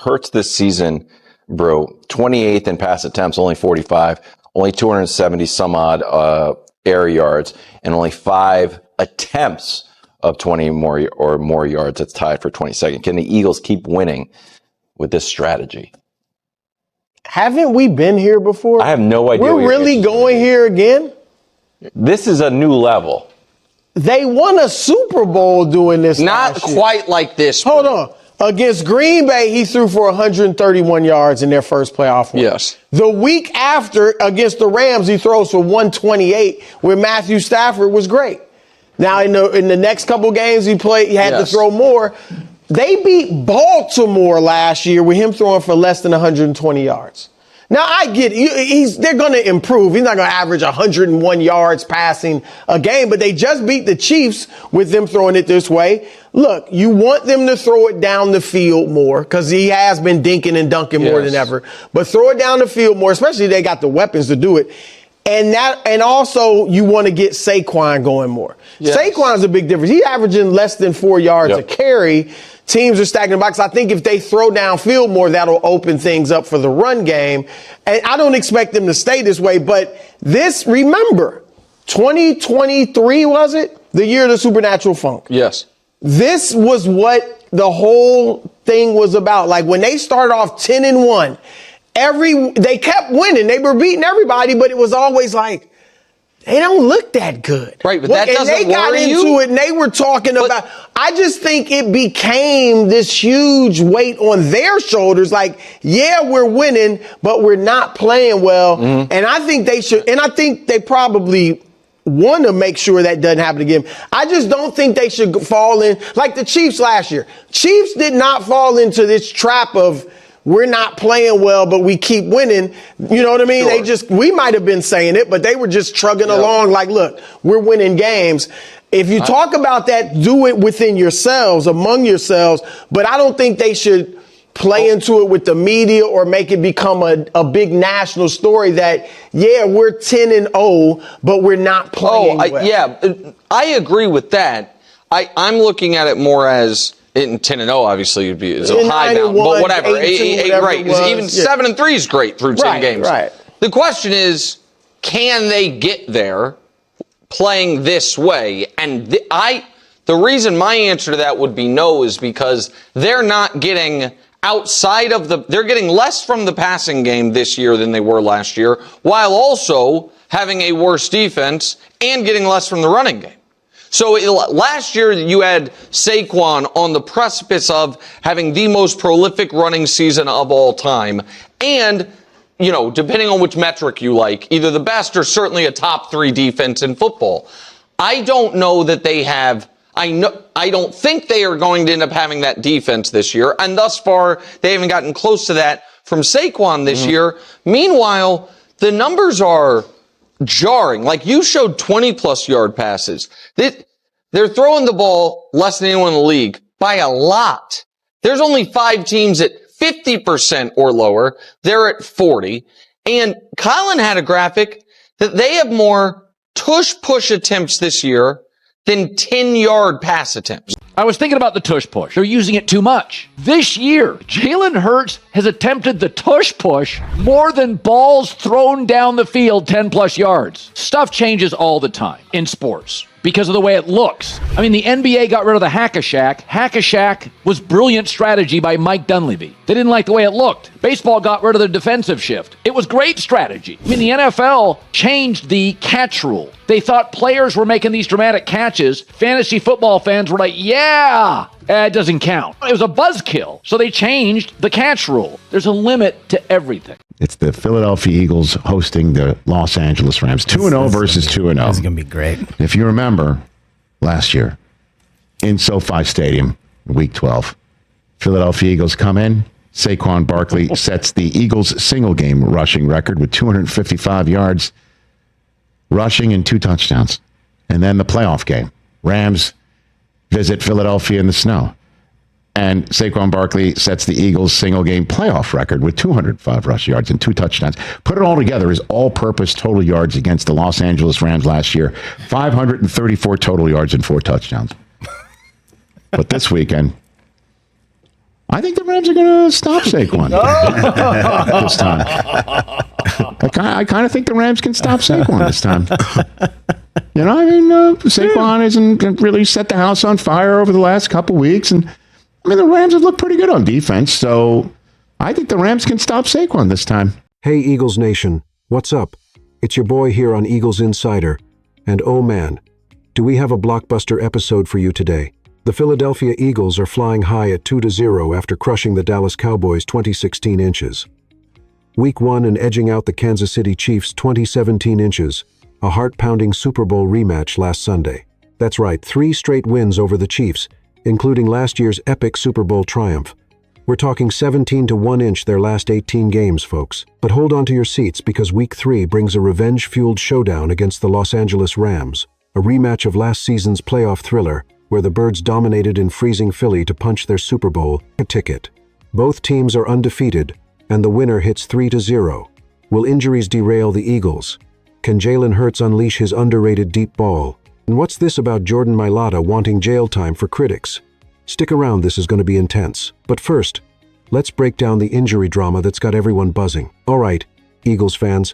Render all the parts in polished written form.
Hurts this season, bro, 28th in pass attempts, only 45, only 270 some odd air yards, and only 5 attempts of 20 more yards. That's tied for 22nd. Can the Eagles keep winning with this strategy? Haven't we been here before? I have no idea. We're really going here again? This is a new level. They won a Super Bowl doing this. Not quite like this. Hold on. Against Green Bay, he threw for 131 yards in their first playoff win. Yes. The week after, against the Rams, he throws for 128, where Matthew Stafford was great. Now, in the next couple games he played, he had to throw more. They beat Baltimore last year with him throwing for less than 120 yards. Now, I get it. They're going to improve. He's not going to average 101 yards passing a game, but they just beat the Chiefs with them throwing it this way. Look, you want them to throw it down the field more because he has been dinking and dunking more than ever. But throw it down the field more, especially they got the weapons to do it. And also you want to get Saquon going more. Yes. Saquon's a big difference. He's averaging less than 4 yards a carry. Teams are stacking the box. I think if they throw downfield more, that'll open things up for the run game. And I don't expect them to stay this way. But this, remember, 2023, was it? The year of the supernatural funk. Yes. This was what the whole thing was about. Like when they started off 10-1, they kept winning. They were beating everybody, but it was always like, they don't look that good. Right, but that doesn't worry you? And they got into it, and they were talking about, I just think it became this huge weight on their shoulders. Like, yeah, we're winning, but we're not playing well. Mm-hmm. And I think they should, and I think they probably want to make sure that doesn't happen again. I just don't think they should fall in, like the Chiefs last year. Chiefs did not fall into this trap of, we're not playing well, but we keep winning. You know what I mean? Sure. We might have been saying it, but they were just trugging along like, look, we're winning games. If you talk about that, do it within yourselves, among yourselves. But I don't think they should play into it with the media or make it become a big national story that, yeah, we're 10-0, but we're not playing well. I agree with that. I'm looking at it more as, in 10-0, obviously, it'd be a high bound, but whatever. Right. Even 7-3 is great through 10 games. Right. The question is, can they get there playing this way? And the reason my answer to that would be no is because they're not getting they're getting less from the passing game this year than they were last year, while also having a worse defense and getting less from the running game. So last year you had Saquon on the precipice of having the most prolific running season of all time. And, depending on which metric you like, either the best or certainly a top 3 defense in football. I don't know that they have, I don't think they are going to end up having that defense this year. And thus far, they haven't gotten close to that from Saquon this year. Meanwhile, the numbers are jarring. Like you showed 20-plus yard passes. They're throwing the ball less than anyone in the league by a lot. There's only 5 teams at 50% or lower. They're at 40. And Colin had a graphic that they have more tush push attempts this year than 10-yard pass attempts. I was thinking about the tush push. They're using it too much. This year, Jalen Hurts has attempted the tush push more than balls thrown down the field 10-plus yards. Stuff changes all the time in sports because of the way it looks. I mean, the NBA got rid of the hack-a-shack. Hack-a-shack was brilliant strategy by Mike Dunleavy. They didn't like the way it looked. Baseball got rid of the defensive shift. It was great strategy. I mean, the NFL changed the catch rule. They thought players were making these dramatic catches. Fantasy football fans were like, yeah, it doesn't count. It was a buzzkill. So they changed the catch rule. There's a limit to everything. It's the Philadelphia Eagles hosting the Los Angeles Rams. 2-0 versus 2-0. This is going to be great. If you remember last year in SoFi Stadium, Week 12, Philadelphia Eagles come in. Saquon Barkley sets the Eagles single-game rushing record with 255 yards rushing and 2 touchdowns. And then the playoff game. Rams visit Philadelphia in the snow. And Saquon Barkley sets the Eagles' single-game playoff record with 205 rush yards and 2 touchdowns. Put it all together, his all-purpose total yards against the Los Angeles Rams last year, 534 total yards and 4 touchdowns. But this weekend, I think the Rams are going to stop Saquon this time. I kind of think the Rams can stop Saquon this time. You know, I mean, Saquon hasn't really set the house on fire over the last couple weeks. And, I mean, the Rams have looked pretty good on defense. So I think the Rams can stop Saquon this time. Hey, Eagles Nation. What's up? It's your boy here on Eagles Insider. And oh man, do we have a blockbuster episode for you today. The Philadelphia Eagles are flying high at 2-0 after crushing the Dallas Cowboys 2016 inches. Week 1 and edging out the Kansas City Chiefs 2017 inches, a heart-pounding Super Bowl rematch last Sunday. That's right, 3 straight wins over the Chiefs, including last year's epic Super Bowl triumph. We're talking 17 to 1 inch their last 18 games, folks. But hold on to your seats because Week 3 brings a revenge-fueled showdown against the Los Angeles Rams, a rematch of last season's playoff thriller, where the Birds dominated in freezing Philly to punch their Super Bowl ticket. Both teams are undefeated, and the winner hits 3-0. Will injuries derail the Eagles? Can Jalen Hurts unleash his underrated deep ball? And what's this about Jordan Mailata wanting jail time for critics? Stick around, this is going to be intense. But first, let's break down the injury drama that's got everyone buzzing. All right, Eagles fans,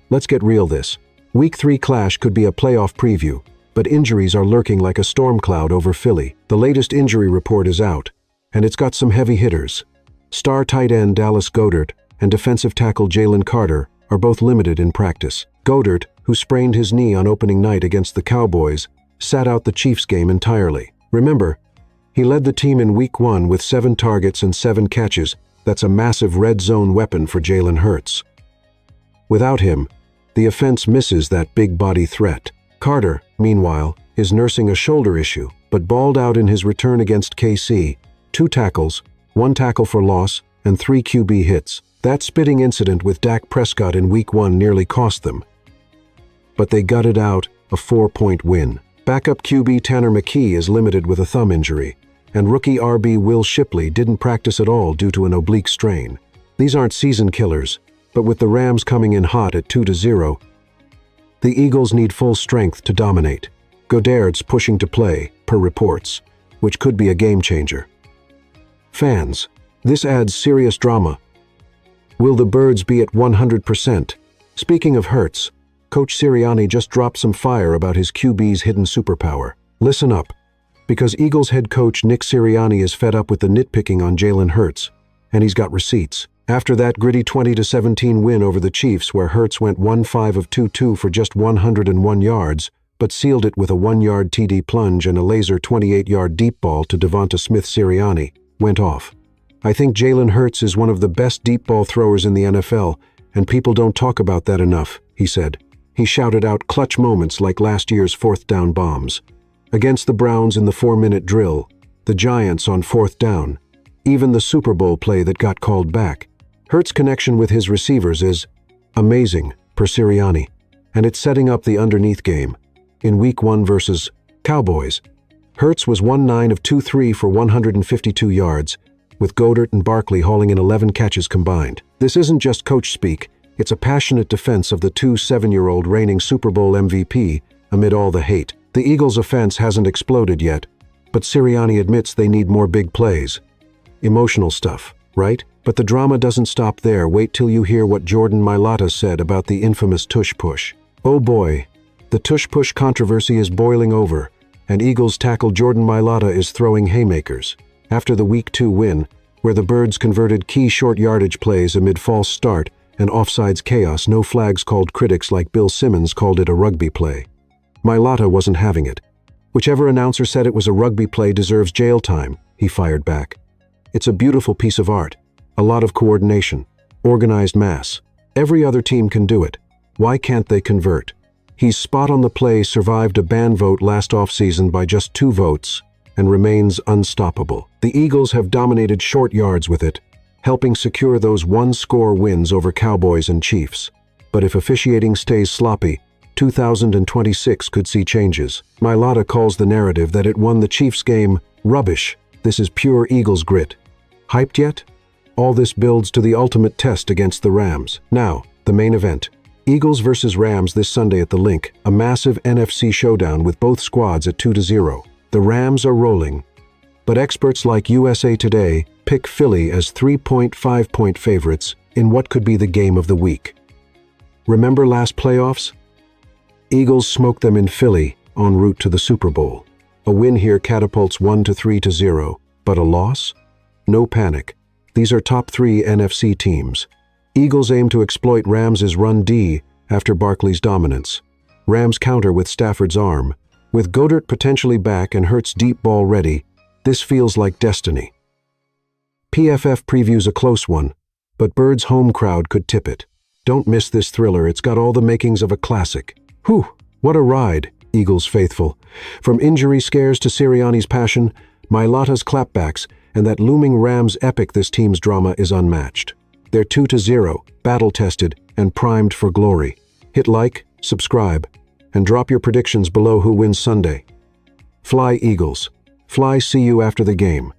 let's get real this. Week 3 clash could be a playoff preview, but injuries are lurking like a storm cloud over Philly. The latest injury report is out, and it's got some heavy hitters. Star tight end Dallas Goedert and defensive tackle Jalen Carter are both limited in practice. Goedert, who sprained his knee on opening night against the Cowboys, sat out the Chiefs game entirely. Remember, he led the team in Week 1 with 7 targets and 7 catches. That's a massive red zone weapon for Jalen Hurts. Without him, the offense misses that big body threat. Carter, meanwhile, is nursing a shoulder issue, but balled out in his return against KC. 2 tackles, 1 tackle for loss, and 3 QB hits. That spitting incident with Dak Prescott in Week 1 nearly cost them. But they gutted out a 4-point win. Backup QB Tanner McKee is limited with a thumb injury, and rookie RB Will Shipley didn't practice at all due to an oblique strain. These aren't season killers, but with the Rams coming in hot at 2-0, the Eagles need full strength to dominate. Goedert's pushing to play, per reports, which could be a game changer. Fans, this adds serious drama. Will the Birds be at 100%? Speaking of Hurts, Coach Sirianni just dropped some fire about his QB's hidden superpower. Listen up, because Eagles head coach Nick Sirianni is fed up with the nitpicking on Jalen Hurts, and he's got receipts. After that gritty 20-17 win over the Chiefs where Hurts went 1-5 of 2-2 for just 101 yards, but sealed it with a 1-yard TD plunge and a laser 28-yard deep ball to Devonta Smith, Sirianni went off. I think Jalen Hurts is one of the best deep ball throwers in the NFL, and people don't talk about that enough, he said. He shouted out clutch moments like last year's 4th down bombs. Against the Browns in the 4-minute drill, the Giants on 4th down, even the Super Bowl play that got called back. Hurts' connection with his receivers is amazing, per Sirianni, and it's setting up the underneath game. In Week 1 versus Cowboys, Hurts was 1-9 of 2-3 for 152 yards, with Goedert and Barkley hauling in 11 catches combined. This isn't just coach speak, it's a passionate defense of the 7-year-old reigning Super Bowl MVP amid all the hate. The Eagles' offense hasn't exploded yet, but Sirianni admits they need more big plays. Emotional stuff, right? But the drama doesn't stop there. Wait till you hear what Jordan Mailata said about the infamous Tush push. Oh boy, the Tush push controversy is boiling over, and Eagles tackle Jordan Mailata is throwing haymakers. After the Week 2 win, where the Birds converted key short yardage plays amid false start and offsides chaos, no flags called, critics like Bill Simmons called it a rugby play. Mailata wasn't having it. Whichever announcer said it was a rugby play deserves jail time, he fired back. It's a beautiful piece of art. A lot of coordination, organized mass. Every other team can do it. Why can't they convert? He's spot on the play, survived a ban vote last offseason by just 2 votes, and remains unstoppable. The Eagles have dominated short yards with it, helping secure those 1-score wins over Cowboys and Chiefs. But if officiating stays sloppy, 2026 could see changes. Mailata calls the narrative that it won the Chiefs game rubbish. This is pure Eagles grit. Hyped yet? All this builds to the ultimate test against the Rams. Now, the main event. Eagles versus Rams this Sunday at the Link, a massive NFC showdown with both squads at 2-0. The Rams are rolling, but experts like USA Today pick Philly as 3.5-point favorites in what could be the game of the week. Remember last playoffs? Eagles smoked them in Philly en route to the Super Bowl. A win here catapults 1-3-0, but a loss? No panic. These are top 3 NFC teams. Eagles aim to exploit Rams' run D after Barkley's dominance. Rams counter with Stafford's arm. With Goddard potentially back and Hurts deep ball ready, this feels like destiny. PFF previews a close one, but Bird's home crowd could tip it. Don't miss this thriller, it's got all the makings of a classic. Whew, what a ride, Eagles faithful. From injury scares to Sirianni's passion, Mailata's clapbacks, and that looming Rams epic, this team's drama is unmatched. They're 2-0, battle-tested, and primed for glory. Hit like, subscribe, and drop your predictions below who wins Sunday. Fly Eagles. Fly, see you after the game.